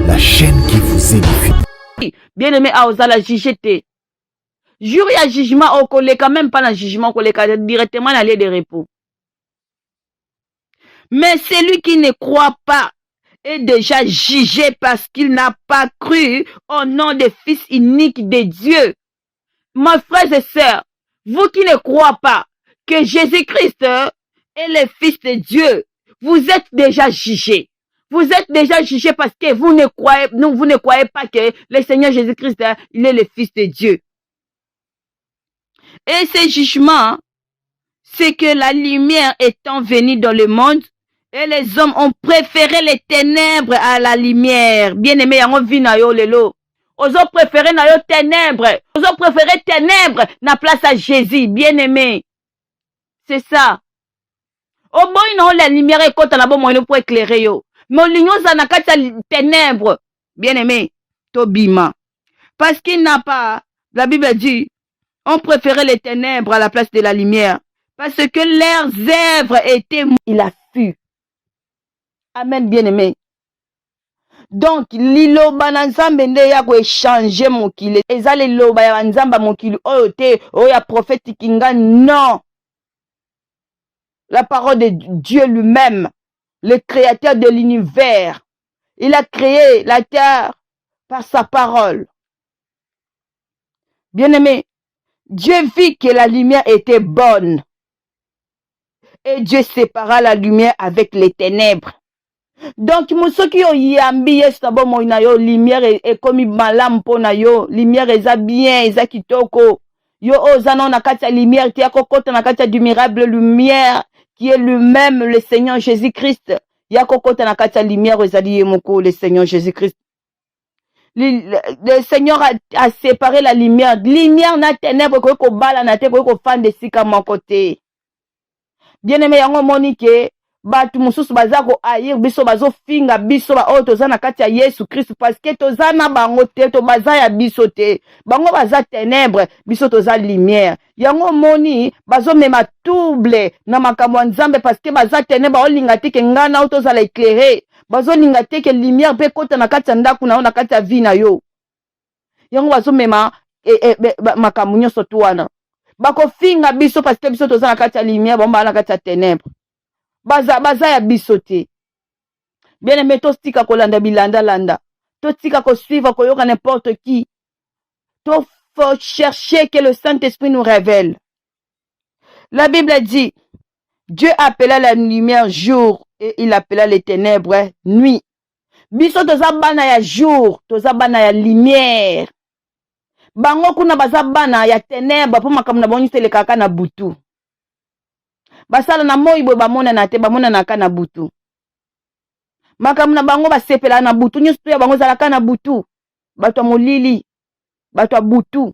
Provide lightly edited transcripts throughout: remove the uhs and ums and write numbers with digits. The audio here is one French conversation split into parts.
la chaîne qui vous édifie. Bien aimé, Aozala jugete. Jour il y a jugement au collègue, quand même pas dans jugement collègue, directement dans lieu de repos. Mais celui qui ne croit pas est déjà jugé parce qu'il n'a pas cru au nom du Fils unique de Dieu. Mes frères et sœurs, vous qui ne croyez pas que Jésus-Christ est le Fils de Dieu, vous êtes déjà jugés. Vous êtes déjà jugés parce que vous ne croyez pas que le Seigneur Jésus-Christ, il est le Fils de Dieu. Et ce jugement, c'est que la lumière étant venue dans le monde, et les hommes ont préféré les ténèbres à la lumière. Bien aimé, yango vi na yo lelo. Ozo préféré na yo ténèbres. Ozo préféré ténèbres na place à Jésus. Bien aimé. C'est ça. Au boy non la lumière est contre la bonne moyen pour éclairer yo. Mais l'union ça n'a qu'à ténèbres. Bien aimé. Tobima. Parce qu'il n'a pas, la Bible dit, on préférait les ténèbres à la place de la lumière. Parce que leurs œuvres étaient, il a fui. Amen, bien-aimé. Donc, liloba na nzambe nde ya ko échanger mokili. Eza liloba ya nzamba mokili oyo te, oyo prophète kinga, non. La parole de Dieu lui-même, le créateur de l'univers, il a créé la terre par sa parole. Bien-aimé, Dieu vit que la lumière était bonne. Et Dieu sépara la lumière avec les ténèbres. Donc, musoki yo yambi yesu tabo mo na yo lumière et comme malam po na yo lumière eza bien eza kitoko yo ozana na kati ya lumière qui a kokota na kati ya admirable lumière qui est lui-même le Seigneur Jésus-Christ ya kokota na kati ya lumière ezali yemoko le Seigneur Jésus-Christ. Le Seigneur a séparé la lumière na ténèbre ko bala na te ko fan de sika mon côté. Bien-aimé yango monique batu mususu bazako ayir biso bazo finga biso ba oyo toza na kati ya Yesu Christ parce que toza na bango te to baza ya biso te bango baza ténèbre biso toza lumière yango moni bazo mema double na makambo ya Nzambe parce que baza ténèbre olinga te ke ngana o toza la éclairer bazo linga te ke lumière pe kota na kati ya ndaku na yo na kati ya vie na yo yango bazo mema makambo nyonso tu wana bako finga biso parce que biso toza na kati ya lumière bomba na kati ya ténèbre baza ya biso te. Bien aimé, to stika kolanda bilanda landa. To stika ko suivre ko yoka n'importe qui. To faut chercher que le Saint-Esprit nous révèle. La Bible dit, Dieu appela la lumière jour et il appela les ténèbres nuit. Biso toza bana ya jour, toza bana ya lumière. Bango kuna baza bana ya ténèbres po makamna bonyi telekaka na butu. Basala na moi bo bamona na te bamona na kana butu makamuna bango basepela na butu nyusu ya bango zalaka na butu bato molili bato butu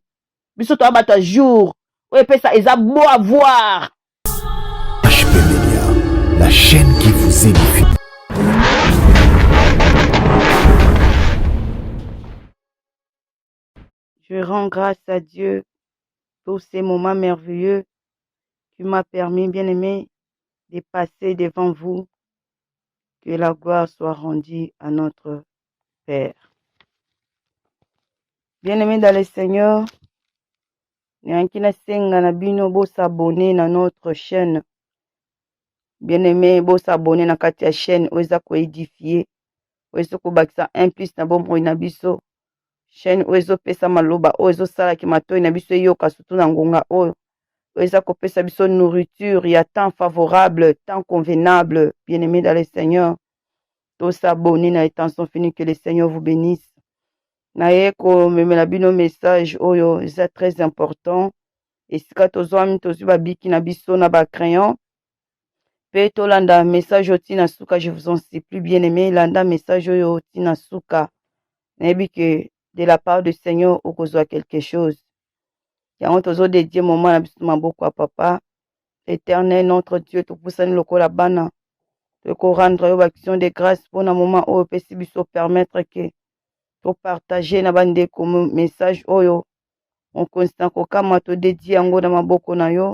biso to bato jour oye pesa eza beau à voir. HP Media, la chaîne qui vous édifie. Je rends grâce à Dieu pour ces moments merveilleux qui m'a permis, bien-aimé, de passer devant vous. Que la gloire soit rendue à notre Père. Bien-aimé dans le Seigneur, Nyankina Senga na bino bo s'abonner à notre chaîne. Bien-aimé, bo s'abonner na katia chaîne oza ko édifier. Ozo ko bakisa 1 plus na bombo na biso. Chaîne ozo pesa maloba ozo sala ki matoi na biso yoka surtout na ngonga oyo. Oza ko pesa biso nourriture, il y a temps favorable, temps convenable. Bien-aimé dans le Seigneur, tous s'abonner na intention finie que le Seigneur vous bénisse. Naye ko memela bino message oyo c'est très important. Et si ka tozwami tozuba biki na biso na ba crayon. Pe to landa message oti na suka, je vous en supplie bien-aimé, landa message oyo oti na suka. Nayebi que de la part du Seigneur okozwa quelque chose. Yango tozo dédier moment na biso maboko à papa éternel notre Dieu to poussani lokola bana. Te rendre yo action de grâce pour un moment oyo pesi biso permettre que to partager na bande comme message oyo on constant ko kama to dédier yango na maboko na yo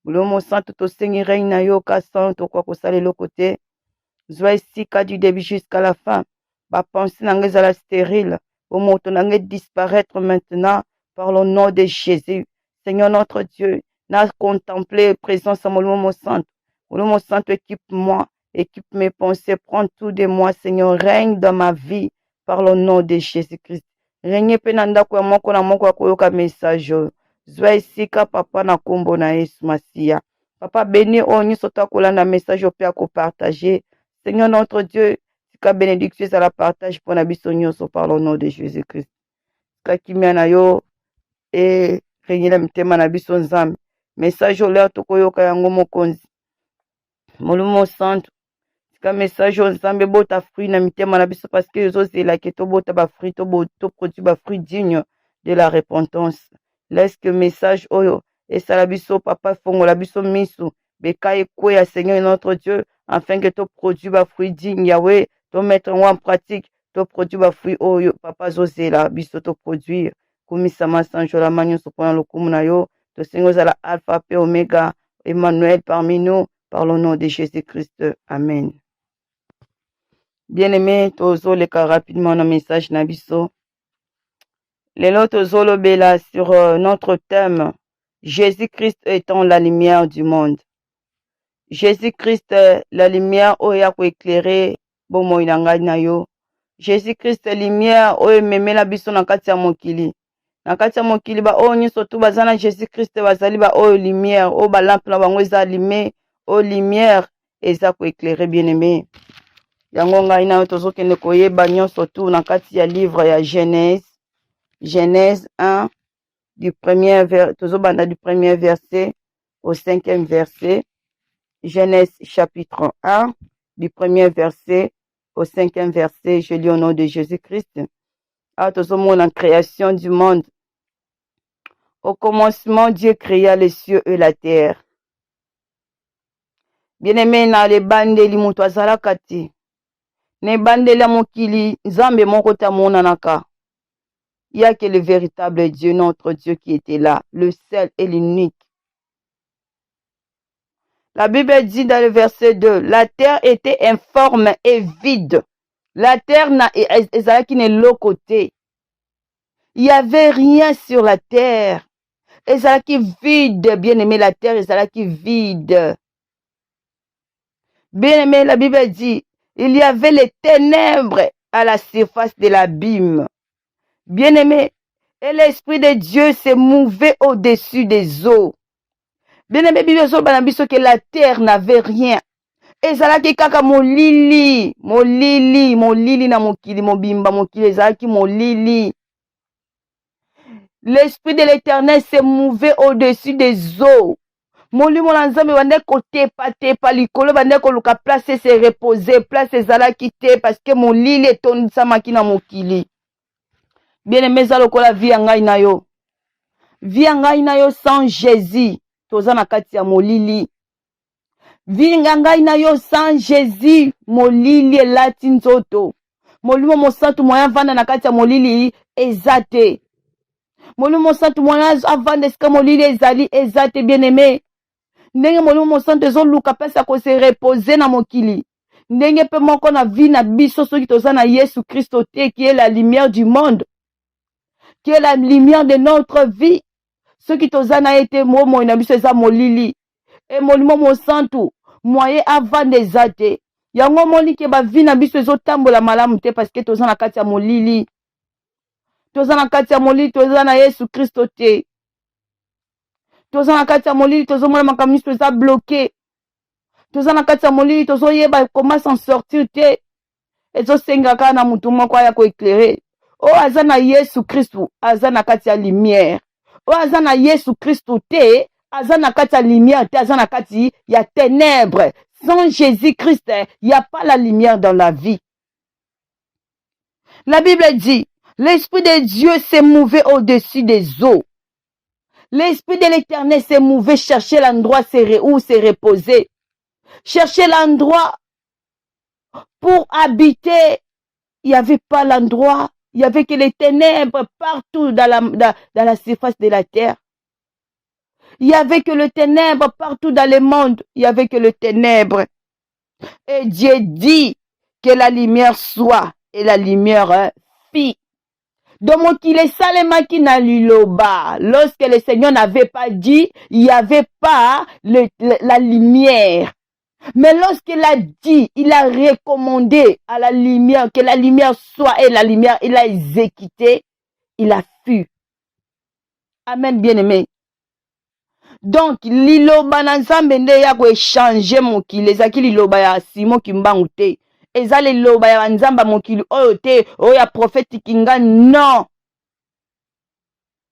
bulomo santo to sengi reine na yo ka santo kwa ko sala le côté zwa ici ka du début jusqu'à la fin Pensée n'a la stérile. Au mot n'a disparaître maintenant par le nom de Jésus. Seigneur notre Dieu, n'a contemplé présence à mon Saint. Mon Saint, équipe-moi, équipe mes pensées, prends tout de moi, Seigneur, règne dans ma vie par le nom de Jésus-Christ. Règne penanda kwa moko na moko akoyoka message. Zwa esika papa na kombo na Yesu Masia. Papa béni o nyonso to akolanda message pe akopartager. Seigneur notre Dieu, sika bénédiction ça la partage pour na biso nyonso par le nom de Jésus-Christ. Sika kimia na yo e renyela mitema na biso nzambe. Message oleo tokoyoka yango mokonzi. Molumo santo. Sika message o nzambe bota fruit na mitema na biso parce que yozozela ke to bota ba fruit to produit ba fruit digne de la repentance. Laisse que message oyo et ça la biso papa fongo la biso misu bekaye kweya Seigneur notre Dieu afin que to produit ba fruit digne Yahweh to mettre en pratique to produit ba fruit oyo papa zozela biso to produire komisa masanjo la manyo sopona lokumu na yo to sengo za la alpha et oméga Emmanuel parmi nous par le nom de Jésus-Christ. Amen. Bien-aimé, tozoleka rapidement nos message na biso. Lelo tozolobela sur notre thème Jésus-Christ étant la lumière du monde. Jésus-Christ la lumière oyo ko éclairer bomoi na ngai na yo. Jésus-Christ lumière oyo memela biso na kati ya mokili. Na kati ya mokili ba oyo nyonso tu bazana Jésus-Christ bazali ba oyo lumière oyo ba lampe na bango eza allumé oyo lumière eza ko éclairer bien-aimé. Yango ngai na yo tozokende koyeba nyonso tu na kati ya livre ya Genèse 1 du premier verset au 5e verset. Genèse chapitre 1 du premier verset au 5e verset. Je lis au nom de Jésus-Christ. La création du monde. Au commencement, Dieu créa les cieux et la terre. Bien-aimé, na le bandeli mutu azalaka te. Ne bandeli mokili nzambe moko ta monanaka. Il n'y a que le véritable Dieu, notre Dieu qui était là, le seul et l'unique. La Bible dit dans le verset 2, la terre était informe et vide. La terre qui n'est l'autre côté. Il n'y avait rien sur la terre. Qui vide, bien aimé, la terre qui vide. Bien aimé, la Bible dit, il y avait les ténèbres à la surface de l'abîme. Bien-aimé, et l'Esprit de Dieu s'est mouvé au-dessus des eaux. Bien-aimé, que la terre n'avait rien. Et ça qui kaka molili na mokili mobimba mokili qui molili. L'Esprit de l'Éternel s'est mouvé au-dessus des eaux. Molimo na nzambe bande côté pa likolo bande ko luka place se reposer place ezalaki te parce que molili etondisamaki na mokili. Bien-aimé, ça lokola vie ngai na yo. Vie ngai na yo sans Jésus, toza na kati ya molili. Vie ngai na yo sans Jésus, molili elati nzoto. Molimo mosantu moya vanda na kati ya molili ezate. Molimo mosantu moya avanda esika molili ezali ezate bien-aimé. Ndenge molimo mosantu ezoluka pesa ko se reposer na mokili. Ndenge pe moko na vie na biso soki toza na Yesu Christo te qui est la lumière du monde. Qui est la lumière de notre vie. Ce qui tozana été momo inabiso eza molili. Et molimo mosantu moye avant des ate. Yango moni ke ba vie na biso ezotambola malamu te parce que tozana kati ya molili. Tozana kati ya molili tozana Yesu Christo te. Tozana kati ya molili tozomona makambo miso eza bloqué. Tozana kati ya molili tozoyeba comment s'en sortir te. Ezosenga kaka na mutu moko ya ko éclairer. Oh azana Yesu Christu azana kati ya lumière. Oh azana Yesu Christu te azana kati ya lumière te azana kati ya ténèbres. Sans Jésus-Christ, il n'y a pas la lumière dans la vie. La Bible dit, l'Esprit de Dieu s'est mouvé au-dessus des eaux. L'Esprit de l'Éternel s'est mouvé chercher l'endroit où se reposer. Chercher l'endroit pour habiter. Il n'y avait pas l'endroit. Il n'y avait que les ténèbres partout dans la surface de la terre. Il n'y avait que le ténèbre partout dans le monde. Il n'y avait que le ténèbre. Et Dieu dit que la lumière soit. et la lumière fit. Donc, mokili salemaki na liloba. Lorsque le Seigneur n'avait pas dit, il n'y avait pas la lumière. Mais lorsqu'il a dit, il a recommandé à la lumière, que la lumière soit, et la lumière, il a exécuté, il a fui. Amen, bien-aimé. Donc, liloba na nzambe nde ya koechange mokili, ezaki liloba ya Simon Kimbangu te. Eza liloba ya nzamba mokili oyo te, oyo ya prophète Kinga, non.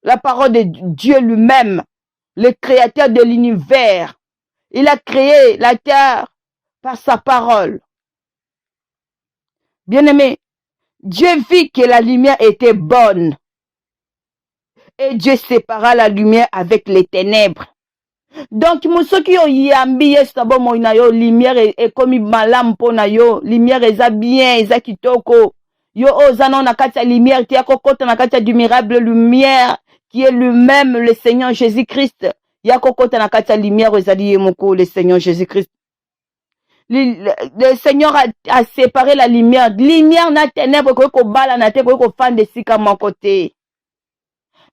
La parole de Dieu lui-même, le créateur de l'univers, il a créé la terre par sa parole. Bien-aimé, Dieu vit que la lumière était bonne. Et Dieu sépara la lumière avec les ténèbres. Donc, musoki yo yambi yesabo moina yo, lumière est comme malam pona yo, lumière eza bien, eza kitoko. Yo ozana na kati ya lumière, tia kokota na kati ya admirable lumière, qui est lui-même le Seigneur Jésus-Christ. Ya kokota na kati ya lumière, ezali yemoko, le Seigneur Jésus-Christ. Le Seigneur a séparé la lumière. Lumière na ténèbres, ko bala na te, ko fande sika mon côté.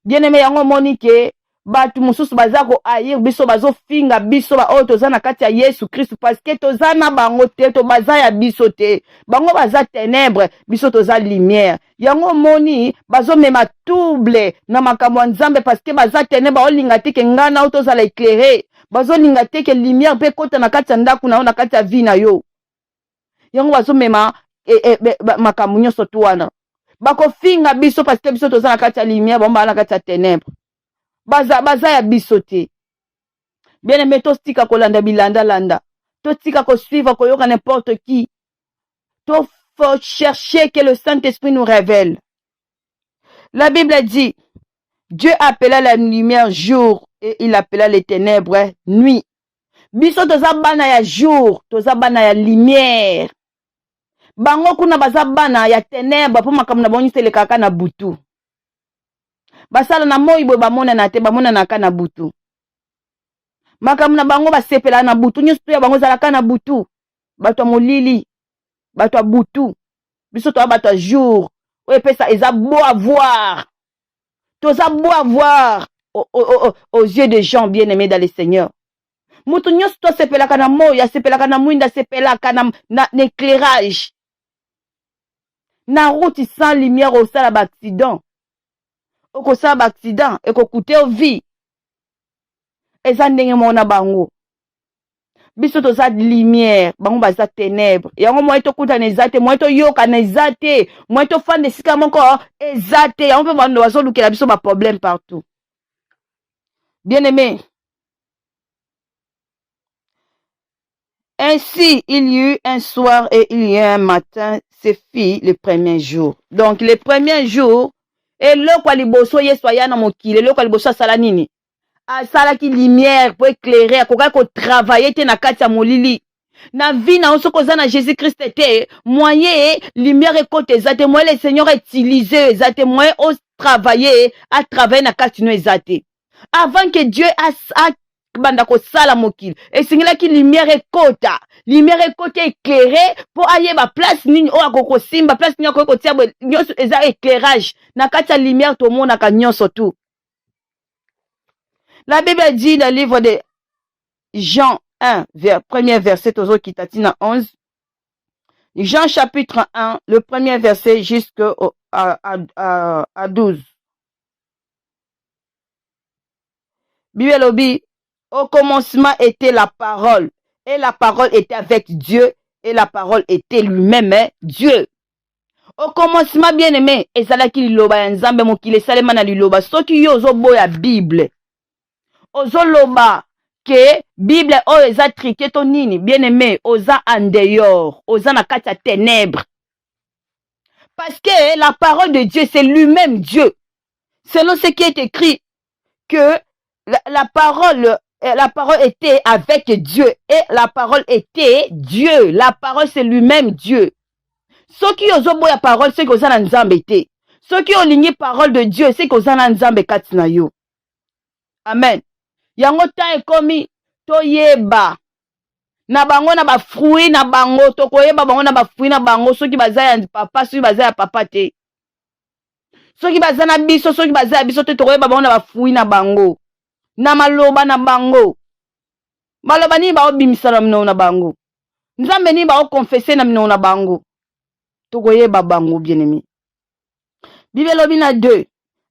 Bien-aimé, yango monike, batu mususu bazako ayir biso bazo finga biso ba oyo toza na kati ya Yesu Christ, parce que toza na bango te, to baza ya biso te. Bango baza ténèbres, biso toza lumière. Yango moni bazo mema double na makambo nzambe, parce que baza ténèbres olinga te ke ngana o toza la éclairer. Bazo linga te ke lumière pe kota na kati ya ndaku na yo, na kati ya vie na yo. Yango bazo mema makambo nyonso tu wana. Bako finga biso parce que biso toza na kati ya lumière, bomba na kati ya ténèbres. Baza ya biso te. Bien aimé, to stika kolanda bilanda landa. To stika ko suivre koyoka n'importe qui. To faut chercher que le Saint-Esprit nous révèle. La Bible dit, Dieu appela la lumière jour et il appela les ténèbres nuit. Biso toza bana ya jour, toza bana ya lumière. Bango kuna baza bana ya ténèbres po makambo na bango sele kaka na butu. Basala na moi boy bamona na te, bamona na ka na butu. Makambo na bango basepela na butu, nyonso ya bango zalaka na butu. Bato molili, bato butu. Biso to bato jour. Oye pesa eza beau à voir. Toza beau à voir aux yeux des gens bien-aimés dans le Seigneur. Mutu nyonso to sepelaka na moi, sepelaka na mwinda, sepelaka na éclairage. Na route sans lumière au sala accident. Oko sala accident et ko coûter vie. Eza ndenge mona bango. Biso toza lumière, bango baza ténèbres. Yango moi to kuta na ezate, moi to yoka na ezate, moi to fan de sika moko ezate. Yango pe bando bazo lukela biso ba problème partout. Bien-aimé. Ainsi, il y eut un soir et il y eut un matin, c'est fit le premier jour. Donc, le premier jour, et le kwa liboso yesoya na mokile, le kwa liboso asala nini? Asala ki lumière pour éclairer, akoka ko travailler te na kati ya molili. Na vie na oso koza na Jésus-Christ te, moyen lumière ekote ezate, moyen le Seigneur a utilisé ezate, moyen o travailler, à travailler na kati no ezate. Avant que Dieu a banda ko sala mokili, et singela ki lumière ekote éclairé pour ayer ba place nini o akoko simba, place nini akoko tia nyonso eza éclairage na kati ya lumière to mona ka nyonso tout. La Bible dit dans le livre de Jean 1, premier verset, Tozo Kitatina 11. Jean chapitre 1, le premier verset jusqu'à 12. Bible lobi, au commencement était la parole, et la parole était avec Dieu, et la parole était lui-même Dieu. Au commencement, bien aimé, et zalaki liloba ya nzambe mokile salema na liloba, soki yo ozo boya Bible. Ozo loba que Bible o eza triqué to nini, bien aimé, oza en dehors, oza na kati ya ténèbres. Parce que la parole de Dieu, c'est lui-même Dieu. Selon ce qui est écrit, que la parole était avec Dieu et la parole était Dieu. La parole, c'est lui-même Dieu. Ceux qui ont la parole, c'est qu'ils ont un nzambe te. Ceux qui ont ligné parole de Dieu, c'est qu'ils ont un nzambe katina yo. Amen. Yango ta ekomi to yeba na bango na ba fruit na bango tokoyeba bango na ba fruit na bango soki baza ya papa soki baza ya papa te soki baza na biso soki baza ya biso te tokoyeba bango na ba fruit na bango na maloba na bango maloba nini baobimisa na minoko na bango nzambe nini baokonfese na minoko na bango tokoyeba bango bien-aimé. Bible elobi na 2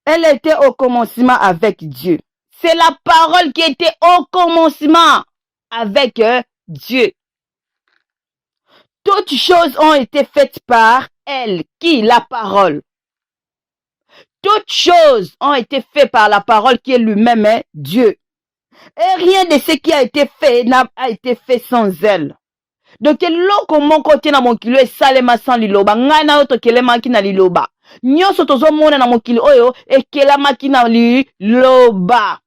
elle était au commencement avec Dieu. C'est la parole qui était au commencement avec Dieu. Toutes choses ont été faites par elle. Qui? La parole. Toutes choses ont été faites par la parole qui est lui-même Dieu. Et rien de ce qui a été fait n'a été fait sans elle. Donc, loko moko te na mokili esalema sans liloba. Ngai na yo tokelemaki na liloba. Nyonso tozomona na mokili oyo ekelamaki na liloba.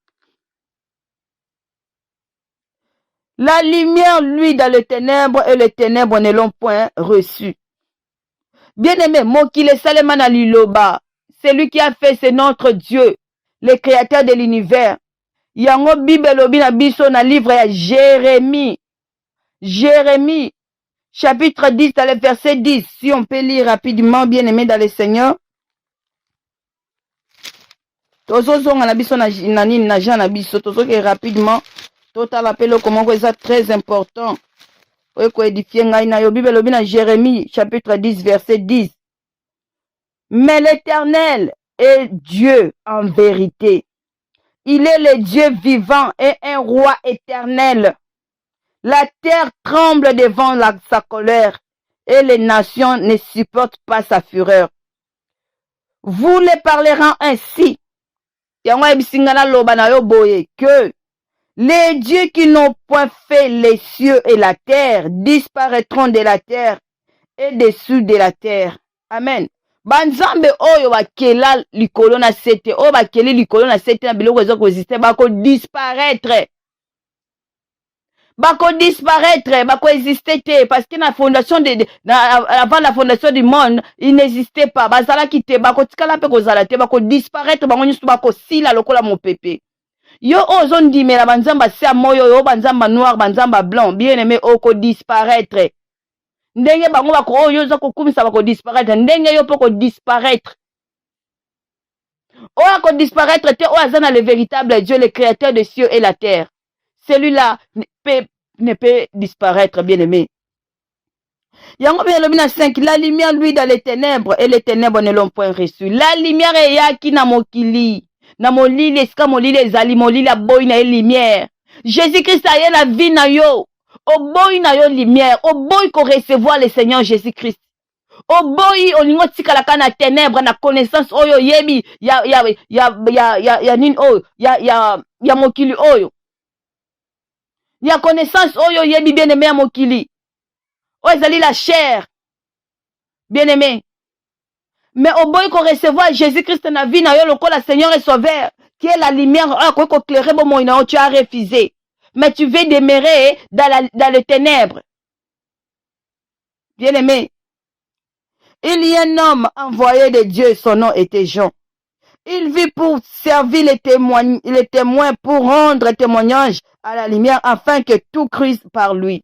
La lumière, lui, dans les ténèbres, et les ténèbres ne l'ont point reçu. Bien-aimé, mokili esalema na liloba. C'est lui qui a fait, c'est notre Dieu, le créateur de l'univers. Yango Bible lobi na biso na livre ya Jérémie. Jérémie, chapitre 10, dans le verset 10. Si on peut lire rapidement, bien-aimé dans le Seigneur. Tozozonga na biso na nini na Jean na biso. Tozoke rapidement. Total appel comment c'est très important. Pour édifier ngai na yo. Bible lobi na Jérémie, chapitre 10, verset 10. Mais l'Éternel est Dieu en vérité. Il est le Dieu vivant et un roi éternel. La terre tremble devant sa colère et les nations ne supportent pas sa fureur. Vous les parlerez ainsi. Que les dieux qui n'ont point fait les cieux et la terre disparaîtront de la terre et dessous de la terre. Amen. Banzambe oyo bakela likolo na sete oyo bakeli likolo na sete na biloko ezo koexiste bako disparaître. Bako disparaître, bako exister te parce que na fondation avant la fondation du monde, il n'existait pas. Bazala kite bako tikala pe kozala te bako disparaître bango nyusu bako sila lokola mopepe. Yo ozo ndimela banzamba sia moyo yo banzamba noir banzamba blanc bien-aimé oko disparaître. Ndenge bango bako oyo za kokumisa bako disparaître ndenge yo poko disparaître. O ako disparaître te o azana le véritable Dieu le créateur des cieux et la terre. Celui-là ne peut disparaître, bien-aimé. Yango bien le 5, la lumière lui dans les ténèbres et les ténèbres ne l'ont point reçu. La lumière est yaki na mokili. Na molili eska molili ezali molili a boy na lumière. Jésus-Christ a la vie na yo. O boy na yo lumière. O boy ko recevoir le Seigneur Jésus-Christ. O boy olingo tikala kana ténèbres na connaissance oyo yebi ya nin oyo ya mokili oyo. Ya connaissance oyo yebi bien-aimé à mokili. Oyo ezali la chair. Bien-aimé. Mais au boy qu'on recevoir Jésus-Christ na vie na yo lokola Seigneur et Sauveur, qui est la lumière, ko éclairer bon moyen, tu as refusé. Mais tu veux demeurer dans les ténèbres. Bien-aimé. Il y a un homme envoyé de Dieu, son nom était Jean. Il vit pour servir les témoins pour rendre témoignage à la lumière afin que tout crisse par lui.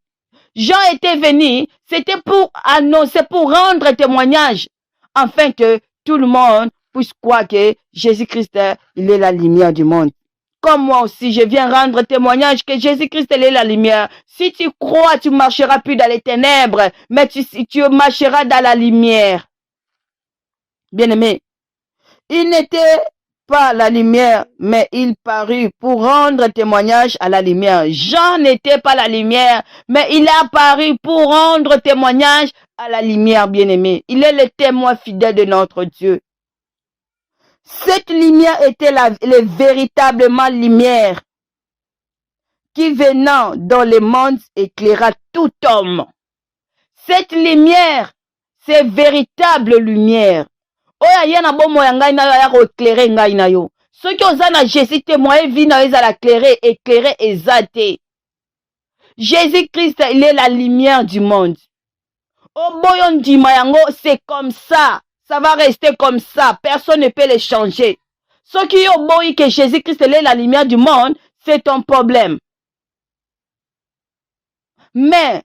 Jean était venu, c'était pour annoncer, pour rendre témoignage afin que tout le monde puisse croire que Jésus-Christ, il est la lumière du monde. Comme moi aussi, je viens rendre témoignage que Jésus-Christ, il est la lumière. Si tu crois, tu marcheras plus dans les ténèbres, mais tu marcheras dans la lumière. Bien-aimé. Il n'était pas la lumière, mais il parut pour rendre témoignage à la lumière. Jean n'était pas la lumière, mais il a apparu pour rendre témoignage à la lumière, bien-aimé. Il est le témoin fidèle de notre Dieu. Cette lumière était le véritablement lumière qui venant dans le monde éclaira tout homme. Cette lumière, c'est véritable lumière. Oya yana bomo ya ngai na yo ya ko éclairer ngai na yo. Ceux qui ont na Jésus témoin vie na yo za la éclairer exalté. Jésus-Christ, il est la lumière du monde. Oh boyon dima yango, c'est comme ça. Ça va rester comme ça. Personne ne peut le changer. Ceux qui ont boy que Jésus-Christ est la lumière du monde, c'est ton problème. Mais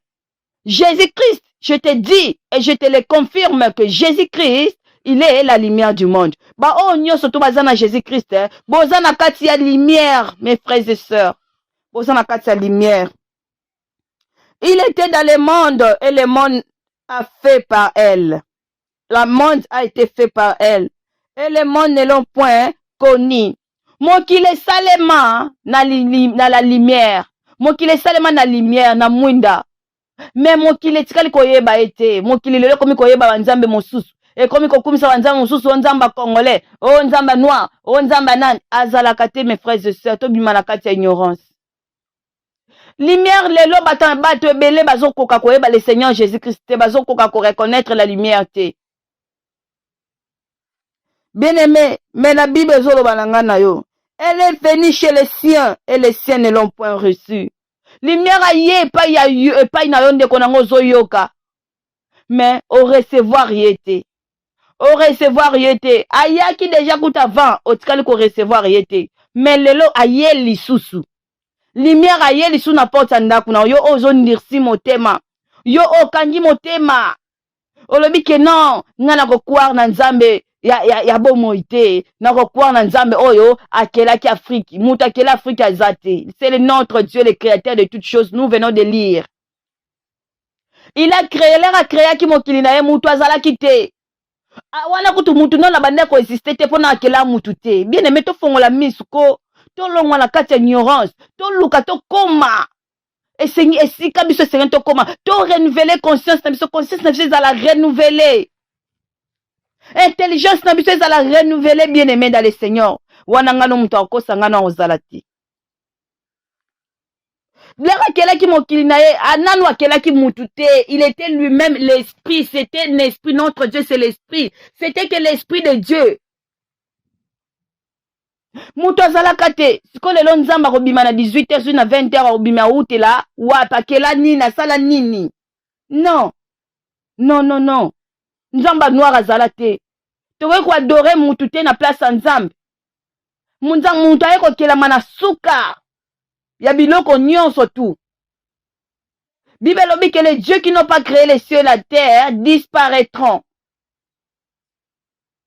Jésus-Christ, je te dis et je te le confirme que Jésus-Christ, il est la lumière du monde. Bah oh nyonso to bazana Jésus-Christ, bozana kati ya lumière, mes frères et sœurs. Bozana kati ya lumière. Il était dans le monde et le monde a fait par elle. Le monde a été fait par elle. Et le monde ne l'ont point connu. Mokile salema na la lumière. Mokile salema na lumière na mwinda. Mais mokile tikali koyeba ete. Mokile lelo komi koyeba banzambe mosusu. Et komi kokumisa banzambe mosusu onzamba congolais. O nzamba noir. O nzamba nani. Azalakate mes frères et sœurs. Tobima na kati ya ignorance. Lumière lelo bato ebele bazokoka koyeba le Seigneur Jésus-Christ te bazokoka ko reconnaître la lumière te. Bien-aimé, mais la Bible ezoloba na nga na yo. Elle est venue chez les siens et les siens ne l'ont point reçue. Lumière aye epai na yo ndeko nango ozoyoka. Mais au recevoir yete. Au recevoir yete. Ayaki déjà tout avant otikali ko recevoir yete. Mais lelo aye lisusu. Lumière aye lisu na porte ndako na yo ozo ndirsi motema. Yo okangi motema. Olobi ke non, nga na kokuar na nzambe ya bomoi te. Na kokuar na nzambe oyo akelaki Afrique. Muta akela Afrique azate. C'est notre Dieu, le créateur de toutes choses. Nous venons de lire. Il a créé, l'air a créé ki mokili na ye mutu azalaki te. Wana kutu mutu non la bande ko exister te pona akela mutu te. Bien aimé to fongola misuko. To longwa na kati ya ignorance. To luka to koma. Et si kabiso seigneur to koma. To renouveler conscience na biso. Conscience na biso za la renouveler. Intelligence na biso za la renouveler bien aimé dans le Seigneur. Wana ngano mutu akosa ngano ozalati. L'air akelaki mokili na ye. Ananu akelaki mutu te. Il était lui-même l'esprit. C'était l'esprit. Notre Dieu c'est l'esprit. C'était que l'esprit de Dieu. Mutu azalaka te. Siko lelo nzamba kobima na 18h na 20h kobima utela wapa kela nini asala nini. Non. Non non non. Nzamba noir azala te. Tokoki ko adorer mutu te na place nzambe. Mutu aye kokelama na suka. Ya biloko nyonso tout. Bible lobi que les dieux qui n'ont pas créé les cieux et la terre disparaîtront.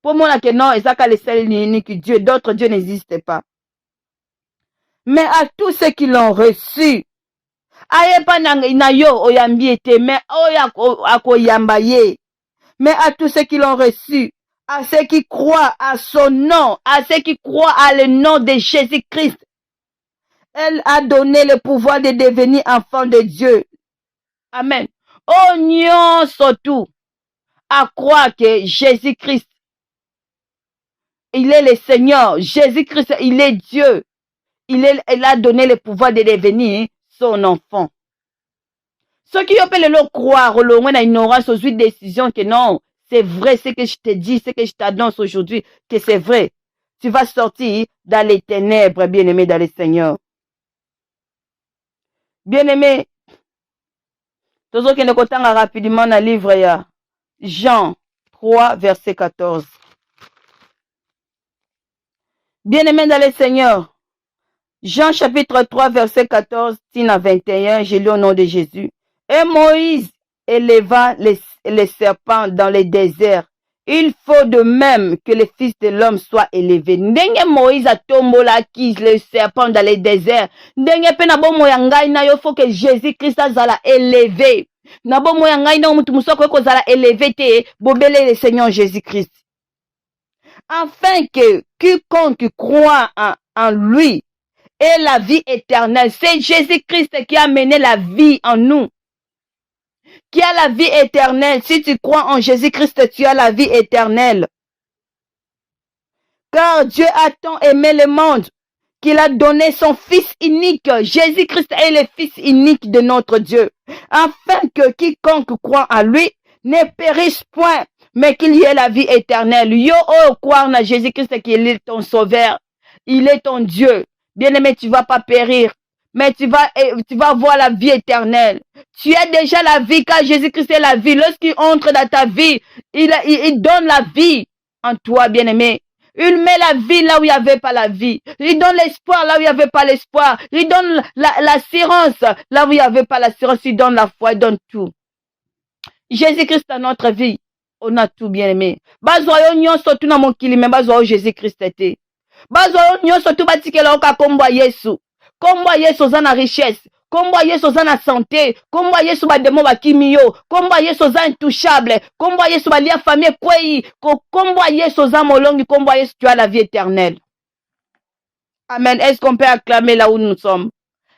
Pour moi, que non, Ezaka le seul unique Dieu, d'autres dieux n'existent pas. Mais à tous ceux qui l'ont reçu, ayepa na yo oyambi ete, mais akoyamba ye. Mais à tous ceux qui l'ont reçu, à ceux qui croient à son nom, à ceux qui croient à le nom de Jésus-Christ, elle a donné le pouvoir de devenir enfant de Dieu. Amen. Oh, nyon surtout, à croire que Jésus-Christ, il est le Seigneur. Jésus-Christ, il est Dieu. Il a donné le pouvoir de devenir son enfant. Ceux qui appellent le croire, on a ignorance aux huit décisions que non, c'est vrai ce que je te dis, ce que je t'annonce aujourd'hui, que c'est vrai. Tu vas sortir dans les ténèbres, bien-aimé dans le Seigneur. Bien-aimé, tous ceux qui ne comptent rapidement dans le livre, il y a Jean 3, verset 14. Bien-aimé dans le Seigneur, Jean chapitre 3, verset 14, à 21, j'ai lu au nom de Jésus. Et Moïse éleva les serpents dans les déserts. Il faut de même que le Fils de l'homme soit élevé. Ndenge Moïse a tombolaki les serpents dans les déserts. Ndenge pe na bomo ya ngai na yo faut que Jésus-Christ azala élevé. Na bomo ya ngai na mutu musoko ko zala élevé te bobele le Seigneur Jésus-Christ. Afin que quiconque croit en lui ait la vie éternelle. C'est Jésus-Christ qui a mené la vie en nous. Qui a la vie éternelle. Si tu crois en Jésus-Christ, tu as la vie éternelle. Car Dieu a tant aimé le monde qu'il a donné son Fils unique. Jésus-Christ est le Fils unique de notre Dieu. Afin que quiconque croit en lui ne périsse point, mais qu'il y ait la vie éternelle. Yo, oh, croire en Jésus-Christ qu'il est ton sauveur. Il est ton Dieu. Bien-aimé, tu vas pas périr. Mais tu vas voir la vie éternelle. Tu as déjà la vie car Jésus-Christ est la vie. Lorsqu'il entre dans ta vie, il donne la vie en toi, bien-aimé. Il met la vie là où il n'y avait pas la vie. Il donne l'espoir là où il n'y avait pas l'espoir. Il donne l'assurance là où il n'y avait pas l'assurance. Il donne la foi, il donne tout. Jésus-Christ dans notre vie, on a tout bien aimé. Bazoyo nyonso tout na mokili me bazoyo Jésus-Christ était. Bazoyo nyonso tout batikela oka kombo Yesu. Kombo Yesu za na richesse. Kombo Yesu za na santé. Kombo Yesu ba demo ba kimio. Kombo Yesu za intouchable. Kombo Yesu ba lia famille kwei. Kombo Yesu za molongi. Kombo Yesu tu as la vie éternelle. Amen. Est-ce qu'on peut acclamer là où nous sommes?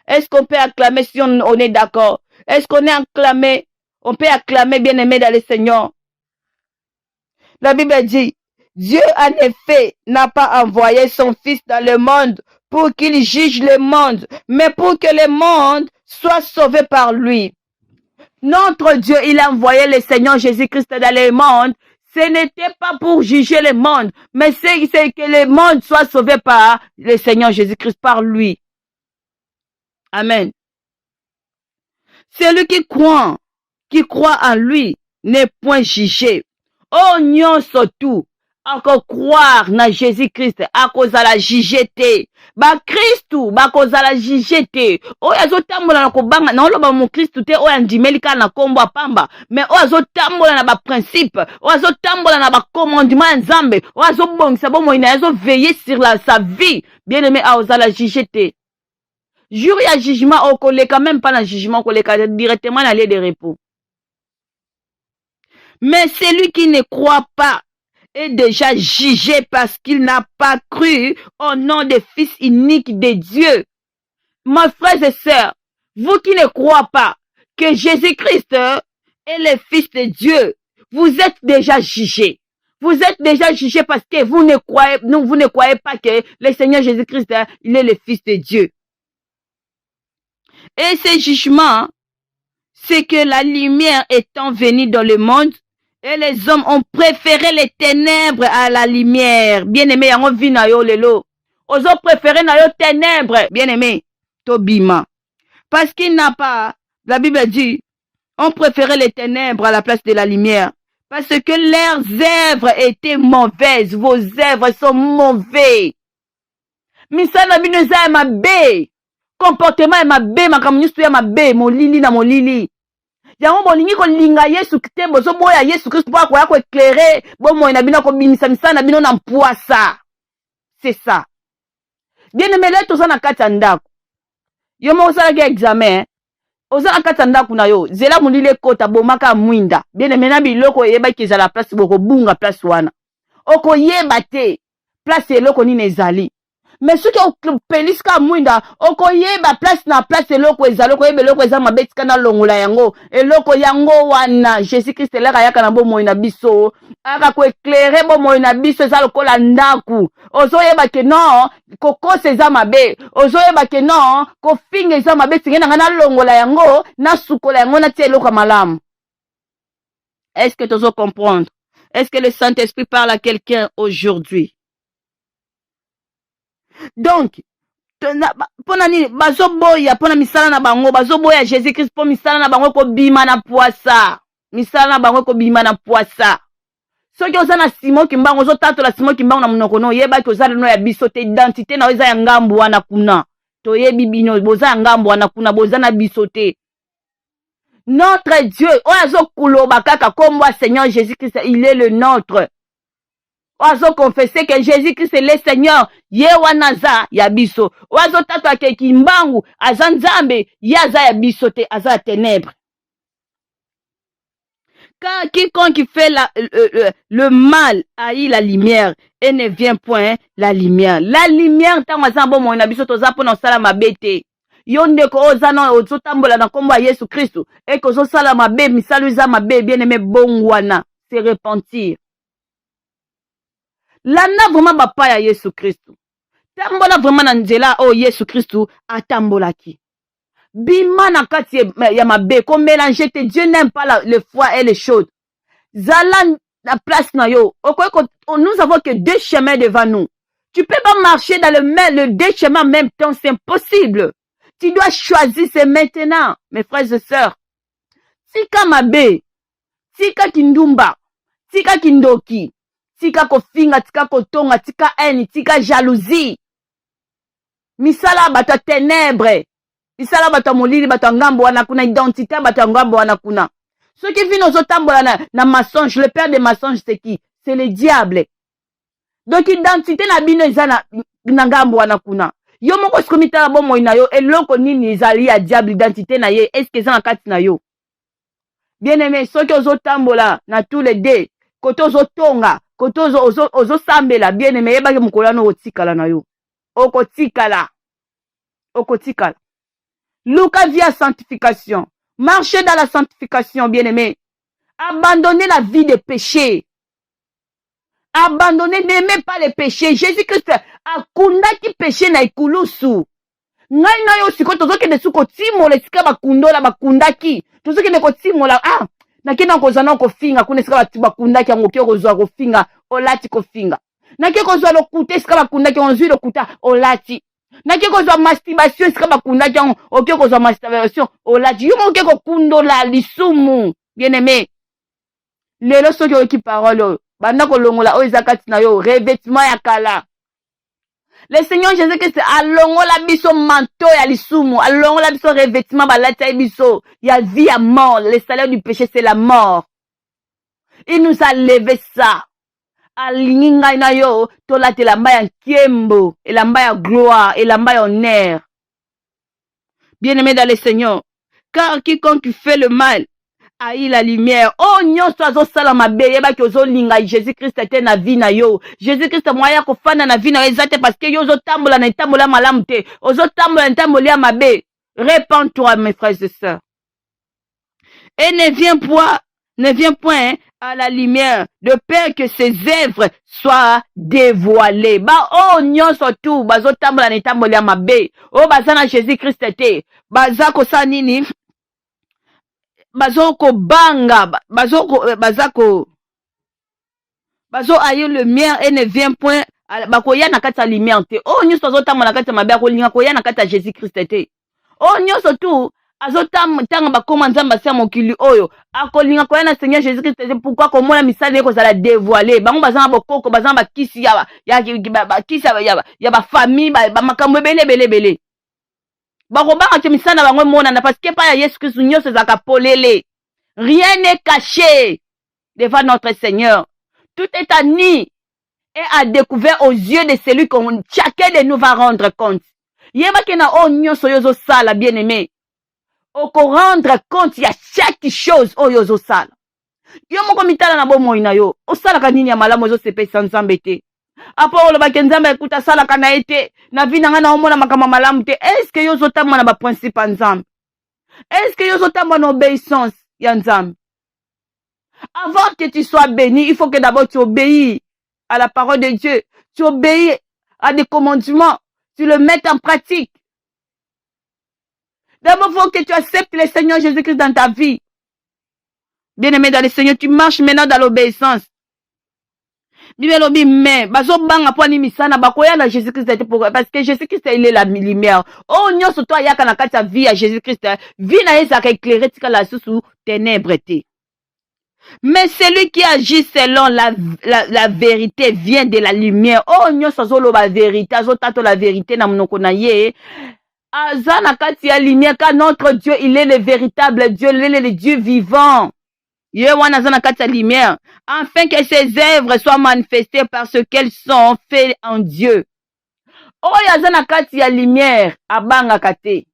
Est-ce qu'on peut acclamer si on est d'accord? Est-ce qu'on est acclamé? On peut acclamer bien aimé dans le Seigneur. La Bible dit, Dieu en effet n'a pas envoyé son Fils dans le monde pour qu'il juge le monde, mais pour que le monde soit sauvé par lui. Notre Dieu, il a envoyé le Seigneur Jésus-Christ dans le monde. Ce n'était pas pour juger le monde, mais c'est que le monde soit sauvé par le Seigneur Jésus-Christ, par lui. Amen. Celui qui croit en lui n'est point jugé. Oh, nyonso tout, ako croire na Jésus-Christ, akozala jugé te. Ba Christu, bakozala jugé te. Oyo azotambola na kobanga, na oloba mo Christu te, oyo andimeli ka na kombo apamba. Mais oyo azotambola na ba principe, oyo azotambola na ba commandement ya Nzambe, oyo azobongisa bomoi na azoveiller sur sa vie. Bien aimé, aozala jugé te. Jour ya jugement, okoleka même pas na jugement, okoleka directement na lieu de repos. Mais celui qui ne croit pas est déjà jugé parce qu'il n'a pas cru au nom du Fils unique de Dieu. Mes frères et sœurs, vous qui ne croyez pas que Jésus-Christ est le Fils de Dieu, vous êtes déjà jugés. Vous êtes déjà jugés parce que vous ne croyez pas que le Seigneur Jésus-Christ, il est le Fils de Dieu. Et ce jugement, c'est que la lumière étant venue dans le monde, et les hommes ont préféré les ténèbres à la lumière. Bien-aimé, yango vi na yo lelo. Ozo préféré na yo ténèbres. Bien-aimé, tobima. Parce qu'il n'a pas, la Bible dit, on préférait les ténèbres à la place de la lumière. Parce que leurs œuvres étaient mauvaises. Vos œuvres sont mauvais. Misana binoza ya mabe. Comportement ya mabe, makamunyusu ya mabe, molili na molili. Yango bolingi ko linga Yesu te bozo boya Yesu Christ pour ko éclairer bon moi na bino ko binisa misana bino na mpoisa. C'est ça. Bien aimé là toza na kati ndako. Yo mo sala ke examen. Oza na kati ndako na yo. Zela mulile kota bomaka mwinda. Bien aimé na biloko yeba ki za la place boko bunga place wana. Oko yeba te. Place eloko ni nezali. Mais ce qui est peliska mwinda, oko yeba place na place eloko ezalo ko yeba eloko eza mabeti kana longola yango, eloko yango wana Jésus Christ elaka yaka na bomoi na biso, aka ko éclairer bomoi na biso eza lokola ndaku. Ozo yeba ke non, kokose eza mabe, ozo yeba ke non, ko finga eza mabe tingena ngana longola yango, na sukola yango na tie eloko malamu. Est-ce que tu oses comprendre? Est-ce que le Saint-Esprit parle à quelqu'un aujourd'hui? Donc, pona nini bazoboya pona misala na bango bazoboya Jésus-Christ po misala na bango ko bima na poisa. Misala na bango ko bima na poisa. Soki oza na Simon Kimbangu ozotatola Simon Kimbangu na munoko no yeba ki oza no ya biso te identité na oza ya ngambu wana kuna. Toyebi bino boza ya ngambu wana kuna boza na biso te. Notre Dieu, oazo kuloba kaka kombo Seigneur Jésus-Christ, il est le nôtre. Oazo confesser que Jésus-Christ est le Seigneur. Ye wanaza ya biso. Oazo tatwa ke Kimbangu aza Nzambe yaza ya biso te aza ya ténèbres. Car quiconque fait le mal haït la lumière et ne vient point la lumière. La lumière tango aza bomo na biso toza pona osala mabete. Yo ndeko ozana ozotambola na kombo ya Yesu Kristo et que ozosala mabe misalu za mabe bien aimé bongwana se repentir. Lana vraiment bapa ya Yesu Kristo. Tambola vraiment na nzela oh Yesu Kristo atambolaki. Bima na kati ya mabe ko mélanger te. Dieu n'aime pas le froid et le chaud. Zala la place na yo. Nous avons que deux chemins devant nous. Tu peux pas marcher dans le deux chemins en même temps, c'est impossible. Tu dois choisir, c'est maintenant, mes frères et sœurs. Tika mabe, tika kindumba, tika kindoki, tika kofinga, tika kotonga, tika haine, tika jalousie. Misala bato ya ténèbre, misala bato ya molili, bato ya ngambo wana kuna, identité bato ya ngambo wana kuna. Ceux qui viennent aux tambola na mensonge, le père des mensonges c'est qui? C'est le diable. Donc identité na bino eza na ngambo wana kuna. Yo moko sikomita bo moina yo eloko nini ezali ya diable identité na ye, est-ce que eza na kati na yo? Bien aimé, ceux qui ozo tambola na tous les deux, koto ozo tonga, koto ozo sambela, bien aimé, yebaki mokolo no otikala na yo. Okotikala. Okotikala. Luka via sanctification. Marchez dans la sanctification, bien aimé. Abandonnez la vie de péché. Abandonnez, n'aimez pas les péchés. Jésus-Christ a kundaki péché na ikulusu. Ngai na yo siko tozoke de suko timo le sika bakundola bakundaki. Tozoke de ko timo la na kena ko zana ko finga kuna sika bakundaki ngo kyo kozwa ko finga olati ko finga. Na ke kozwa lokute sika bakundaki onzwi lokuta olati. Na ke kozwa masturbation sika bakundaki o kyo kozwa masturbation olati. Yo mo ke ko kundola lisumu. Bien aimé. Lelo soki oki parole banda kolongola o ezakati na yo revêtement ya kala. Le Seigneur Jésus-Christ alongola biso manteau ya lisumu, alongola biso revêtement balati ya biso ya vie ya mort. Le salaire du péché c'est la mort. Il nous a levé ça. Alingi ngai na yo tolate elamba ya nkembo, elamba ya gloire, elamba ya honneur. Bien-aimé dans le Seigneur, car quiconque fait le mal aïe la lumière. Oh nyonso azosala mabe yebaki ozolinga Jésus-Christ ete na vie na yo. Jésus-Christ moya kofanda na vie na yo ezate parce que yo ozotambola na etambola malamu te. Ozotambola na etambola mabe. Répands-toi mes frères et sœurs. Et ne viens point à la lumière de peur que ses œuvres soient dévoilées. Ba oh nyonso tu bazotambola na etambola mabe. Oh bazana Jésus-Christ ete. Bazako sa nini? Bazoko banga, bazako ayo le mien et ne vient point bakoya na kati ya lumière te. Oh nyonso azotamba na kati ya mabe akolinga koya na kati ya Jésus Christ te. Oh nyonso tu azotamba tanga bakoma nzamba sia mokili oyo akolinga koya na Seigneur Jésus Christ te. Pourquoi komona misala eko zala dévoiler bango bazana bokoko bazana bakisi ya ba famille ba makambo bele. Bakobanga te misana bango monana parce que pas ya Yesu Christ nyonso ezaka polele. Rien n'est caché devant notre Seigneur. Tout est à nu et à découvert aux yeux de celui qu'on chacun de nous va rendre compte. Yebaki na o nyonso yozo sala bien aimé. Oko rendre compte ya chaque chose o yozo sala. Yo moko mitala na bo moina yo. Osala ka nini ya malamu yozo sepe sanzambe te. Apolo bakenzamba ekuta sala kana ete na vina ngana omona makama malamu te. Est-ce que yozo tamba na ba principe nzambe? Est-ce que yozo tamba na obéissance ya nzambe? Avant que tu sois béni, il faut que d'abord tu obéis à la parole de Dieu. Tu obéis à des commandements. Tu le mets en pratique. D'abord, il faut que tu acceptes le Seigneur Jésus-Christ dans ta vie. Bien-aimé dans le Seigneur, tu marches maintenant dans l'obéissance. Mais bazo banga po ni misana bakoya na Jésus-Christ parce que Jésus-Christ il est la lumière. Oh nyo so toi yaka na kati ya vie à Jésus-Christ. Vie na yesa ka éclairer tika la sous ténèbres te. Mais celui qui agit selon la vérité vient de la lumière. Oh nyo so zolo ba vérité, azo tato la vérité na monoko na ye. Aza na kati ya lumière car notre Dieu il est le véritable Dieu, il est le Dieu vivant. Lumière, afin que ses œuvres soient manifestées parce qu'elles sont faites en Dieu. Oh yazana kati ya lumière abanga kate.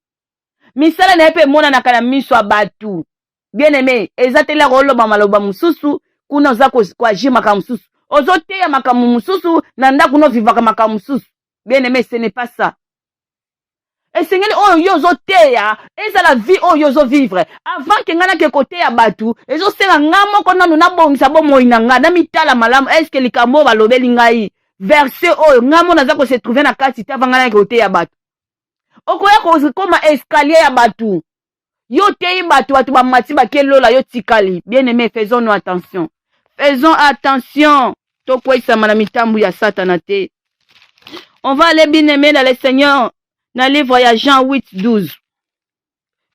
Misala na epe mona na kana miso abatu. Bien aimé, ezatela rolo ba maloba mususu kuna za kwa jima ka mususu. Ozote ya makamu mususu na nda kuno vivaka makamu mususu. Bien aimé, ce n'est pas ça. Et Seigneur, oh yozo teya, eza la vie oh yozo vivre. Avant que ngana ke kote ya batu, ezo senga ngamo kona nuna bongisa bomo inanga na mitala malamu. Est-ce que likambo balobeli ngai verset oh ngamo naza ko se trouver na kati ta vangana ke kote ya batu. Okoya ko koma escalier ya batu. Yo teyi batu ba mati ba kelola yo tikali. Bien-aimé, faisons-nous attention. Faisons attention. Tokwe sama na mitambu ya satana te. On va aller bien-aimé dans le Seigneur. Dans le livre ya Jean 8:12.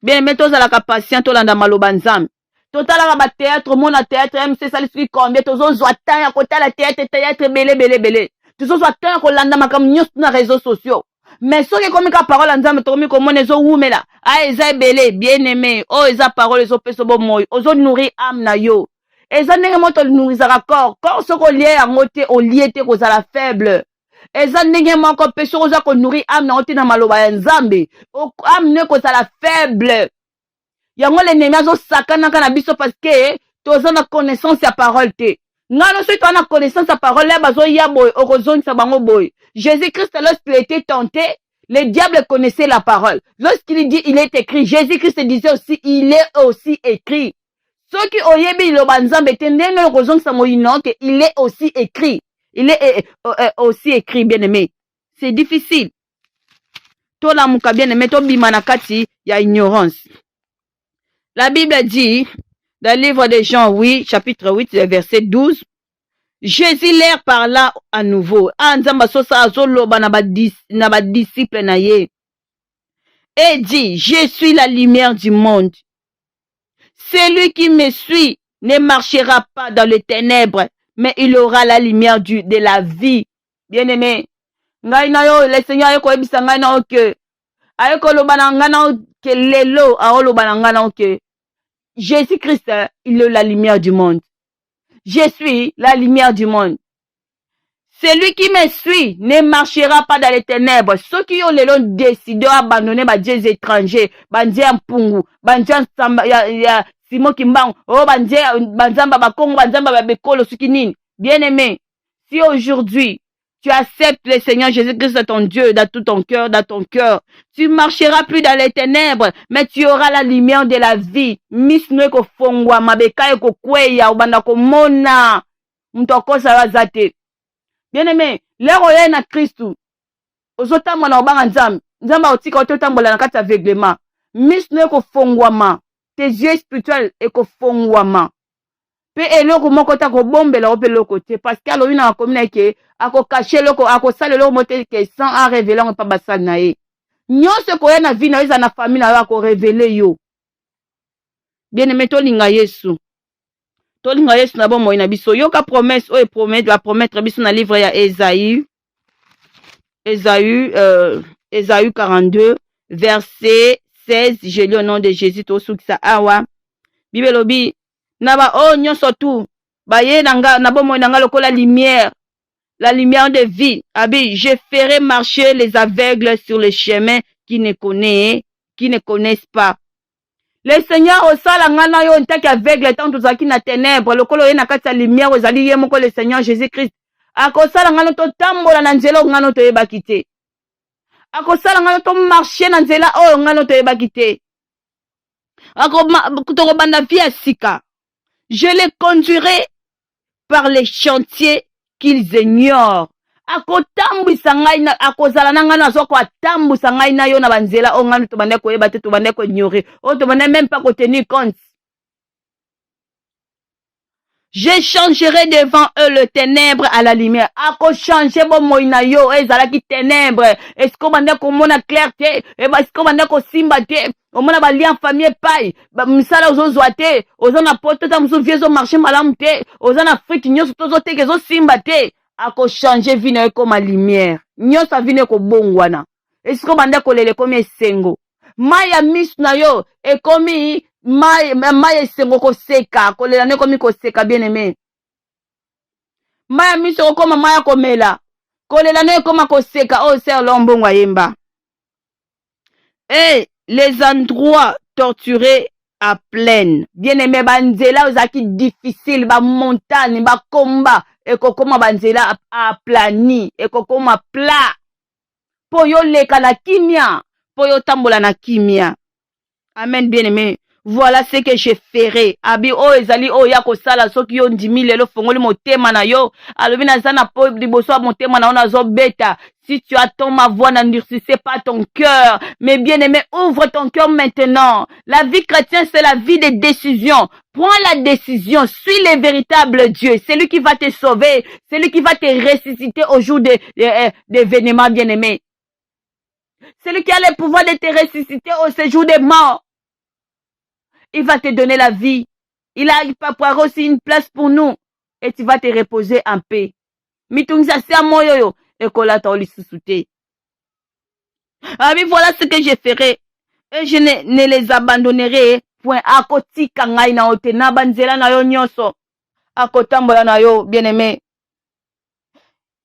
Bien, mettons à la capacité, tolanda maloba nzambe. Totalaka ba théâtre, mona théâtre, MC Salisui combien, tozo zwata ya kota la théâtre, belé. Tozo zwata ya kolanda makam nyos na réseaux sociaux. Mais soki komi ka parole nzambe tokomi komona ezo wumela. Ah, eza belé, bien aimé. Oh, eza parole ezo peso bo moyo. Ozo nourrir âme na yo. Eza ndenge moto nourrisaka corps. Corps soko lié yango te, o lié te kozala faible. Eza ndenge moko pe soko oza ko nourrir âme na ote na maloba ya nzambe. Âme ne kozala faible. Yango l'ennemi azo sakanaka na biso parce que toza na connaissance ya parole te. Ngano soki toza na connaissance ya parole ya bazo ya boy okozongisa bango boy. Jésus-Christ lorsqu'il était tenté, le diable connaissait la parole. Lorsqu'il dit il est écrit, Jésus-Christ disait aussi il est aussi écrit. Soki oyebi loba nzambe te ndenge okozongisa moyino ke il est aussi écrit. Il est aussi écrit, bien aimé. C'est difficile. Tola muka bien aimé to bimana kati ya ignorance. La Bible dit, dans le livre de Jean, oui, chapitre 8, verset 12, Jésus leur parla à nouveau. Anzamba sosa azoloba na ba disciple na ye. Et dit, je suis la lumière du monde. Celui qui me suit ne marchera pas dans les ténèbres, mais il aura la lumière de la vie. Bien-aimé, ngai na yo, le Seigneur ayoko ebisa ngai na oke. Ayoko loba na ngai na oke lelo, ayoloba na ngai na oke. Jésus-Christ, il est la lumière du monde. Je suis la lumière du monde. Celui qui me suit ne marchera pas dans les ténèbres. Ceux qui ont décidé d'abandonner Dieu étrangers, Dieu Mpungu, Dieu Simon Kimbangu, oh Banzamba Bakongo, Banzamba Bekolo, Sukinine. Bien-aimé, si aujourd'hui tu acceptes le Seigneur Jésus-Christ dans ton Dieu, dans tout ton cœur, tu marcheras plus dans les ténèbres, mais tu auras la lumière de la vie. Misne ko fongwa, mabeka ko kweya, ubanda ko mona, mtoko sarazate. Bien-aimé, l'heure où il y a Christ, ozotambo na obanga nzambe, nzambe otika ototambola na kati aveuglement. Misne ko fongwama, tes yeux spirituels et ko fongwama. Pe eloko moko ta ko bombela ope loko te parce que alobi na komina ke ako cacher loko ako sala loko mote ke sans a révéler on pa basal na ye. Nyonso ko ya na vie na eza na famille na yo ko révéler yo. Bien-aimé to linga Yesu. To linga Yesu na bon moyi na biso yo ka promesse o e promettre biso na livre ya Ésaïe 42 verset 16. Je lis au nom de Jésus to sukisa awa. Bible lobi Naba oh nyonso tu baye nanga na bomo nanga lokola lumière, la lumière de vie. Abi, je ferai marcher les aveugles sur le chemin qui ne connaissent pas. Le Seigneur au sala ngana yo ntaki aveugle tant tozaki na ténèbres lokolo ye na kati ya lumière ozali ye moko le Seigneur Jésus-Christ. Akosala ngana to tambola na nzela ngana to yebaki te. Akosala ngana to marcher na nzela oyo ngana to yebaki te. Akobanda via sika. Je les conduirai par les chantiers qu'ils ignorent. Akotambwisa ngai na akozala na ngana zoko atambwisa ngai na yo na banzela o ngana to bande ko yeba te to bande ko ignorer. O to bande même pas ko tenir compte. Je changerai devant eux le ténèbre à la lumière. Ako changer bo moina yo ezala ki ténèbre. Est-ce qu'on bande ko mona clarté? Est-ce qu'on bande ko simba te? O mona ba lien famille paille. Ba misala ozo zoate, ozo na poto ta muso viezo marché malamu te, ozo na frite nyoso tozo te kezo simba te. Ako changer vie na yo comme la lumière. Nyoso vie na ko bongwana. Est-ce qu'on bande ko lele comme esengo? Maya mis na yo e komi maya esengo ko seka, ko lela ne komi ko seka bien aimé. Maya mis ko koma maya komela. Ko lela ne koma ko seka o ser lombongwa yemba. Et les endroits torturés à plaine. Bien aimé, banzela ozaki difficile, ba montagne, ba combat, et kokoma banzela à plani, et kokoma plat. Po yo leka na kimia, po yo tambola na kimia. Amen, bien aimé. Voilà ce que je ferai. Abi o ezali o ya kosala soki yo ndimi lelo fongoli motema na yo. Alobi na zana po liboso motema na ona zo beta. Si tu attends ma voix, n'endurcissez pas ton cœur. Mais bien aimé, ouvre ton cœur maintenant. La vie chrétienne, c'est la vie des décisions. Prends la décision. Suis le véritable Dieu. C'est lui qui va te sauver. C'est lui qui va te ressusciter au jour des événements, bien aimé. C'est lui qui a le pouvoir de te ressusciter au séjour des morts. Il va te donner la vie. Il a préparé aussi une place pour nous. Et tu vas te reposer en paix. Mitungisa se moyo et kolata oli susute. Ah mais voilà ce que je ferai. Et je ne les abandonnerai point. Akoti kangai na ote na banzela na yo nyonso. Akotambola na yo, bien-aimé.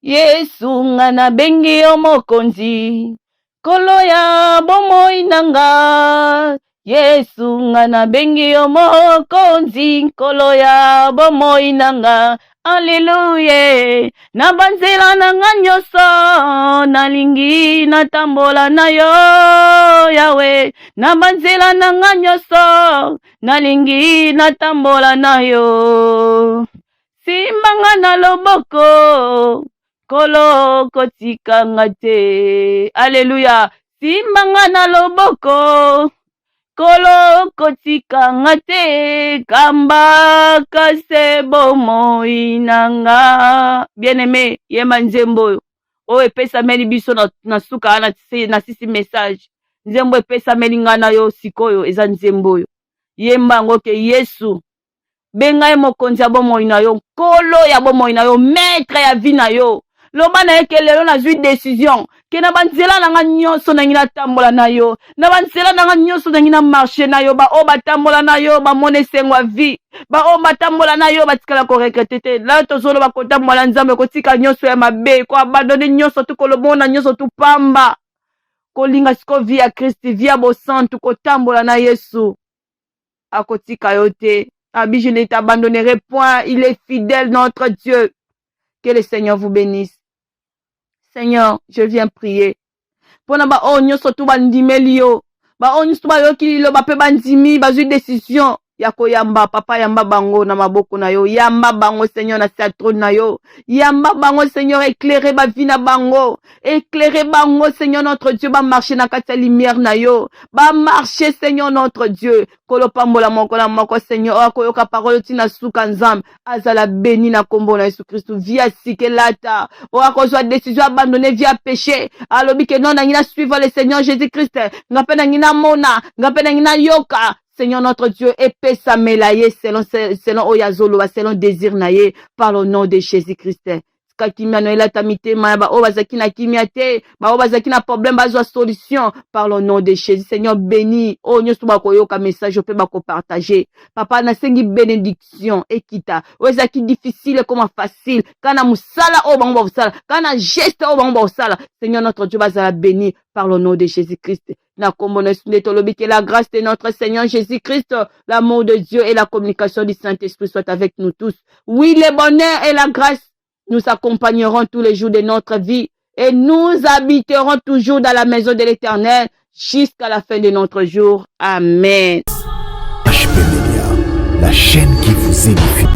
Yesu ngana bengi yo mokonzi. Kolo ya bomoi nanga. Yesu ngana bengi yo mokonzi. Kolo ya bomoi nanga. Alleluia. Na banzela nanga nyoso. Nalingi na tambola na yo. Yawe. Na banzela nanga nyoso. Nalingi na tambola na yo. Simbanga na loboko. Kolo kotika ngate. Alléluia. Simbanga na loboko. Kolo kotika ngate. Kamba kase bomo inanga. Bien-aimé, yema nzembo. O epesa meli biso na suka na sisi message. Nzembo epesa meli ngana yo sikoyo eza nzembo yo. Yemba ngoke Yesu. Benga mokonzi ya bomoi na yo. Kolo ya bomoi na yo. Maître ya vie na yo. Loba na ye ke lelo na zwi décision ke na banzela nanga nyonso nangi na tambola na yo na banzela nanga nyonso nangi na marché na yo ba o batambola na yo ba mone sengwa vie ba o batambola na yo batikala ko regrette te la tozolo ba kotambola nzambe kotika nyonso ya mabe ko abandonner nyonso tu kolobona nyonso tu pamba kolinga siko vie ya Kristi vie ya bosantu kotambola na Yesu akotika yo te abi je ne t'abandonnerai point il est fidèle notre Dieu. Que le Seigneur vous bénisse. Seigneur, je viens prier. Pona ba onyo sotu bandimeli yo. Ba onyo sotu ba yoki lo ba pe bandimi ba zui décision. Yako yamba papa yamba bango na maboko na yo. Yamba bango Seigneur na trône na yo. Yamba bango Seigneur éclairer ba vie na bango. Éclairer bango Seigneur notre Dieu ba marcher na kati lumière na yo. Ba marcher Seigneur notre Dieu. Kolo pambola moko na moko Seigneur. Akoyoka parole tina suka nzambe. Azala béni na kombo na Yesu Christ. Via sikelata. O akozwa décision abandonner via péché. Alobi ke non na ngina suivre le Seigneur Jésus Christ. Ngape na ngina mona. Ngape na ngina yoka. Seigneur notre Dieu, épée sa melaye selon Oyazolo, selon désir naye, par le nom de Jésus-Christ. Kakimia noela tamite ma ba obazaki na kimiate ba obazaki na problème bazwa solution par le nom de Jésus. Seigneur béni o nyoso ba koyoka message pe ba ko partager papa na sengi bénédiction ekita ozaki difficile comme facile kana musala o bango busala kana geste o bango busala Seigneur notre Dieu bazala béni par le nom de Jésus-Christ. Na kombono tolobi que la grâce de notre Seigneur Jésus-Christ, l'amour de Dieu et la communication du Saint-Esprit soient avec nous tous. Oui, le bonheur et la grâce nous accompagneront tous les jours de notre vie et nous habiterons toujours dans la maison de l'Éternel jusqu'à la fin de notre jour. Amen. HP Media, la chaîne qui vous édifie.